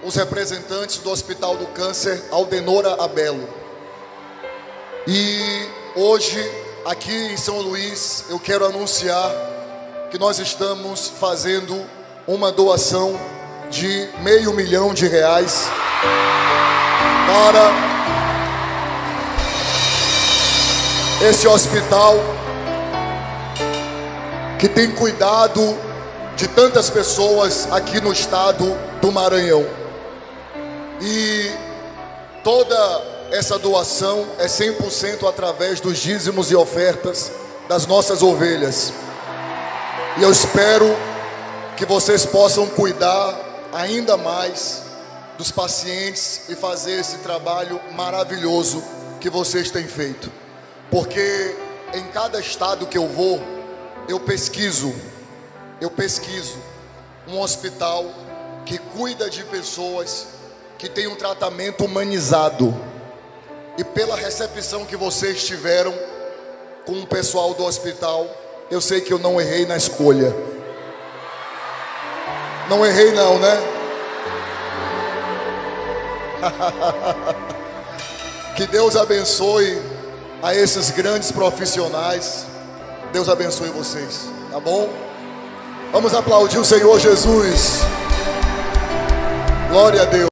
os representantes do Hospital do Câncer Aldenora Abelo. E hoje, aqui em São Luís, eu quero anunciar que nós estamos fazendo uma doação de R$500 mil para esse hospital que tem cuidado de tantas pessoas aqui no estado do Maranhão. E toda essa doação é 100% através dos dízimos e ofertas das nossas ovelhas. E eu espero que vocês possam cuidar ainda mais dos pacientes e fazer esse trabalho maravilhoso que vocês têm feito. Porque em cada estado que eu vou, eu pesquiso um hospital que cuida de pessoas que tem um tratamento humanizado. E pela recepção que vocês tiveram com o pessoal do hospital, eu sei que eu não errei na escolha. Não errei não, né? Que Deus abençoe a esses grandes profissionais. Deus abençoe vocês, tá bom? Vamos aplaudir o Senhor Jesus. Glória a Deus.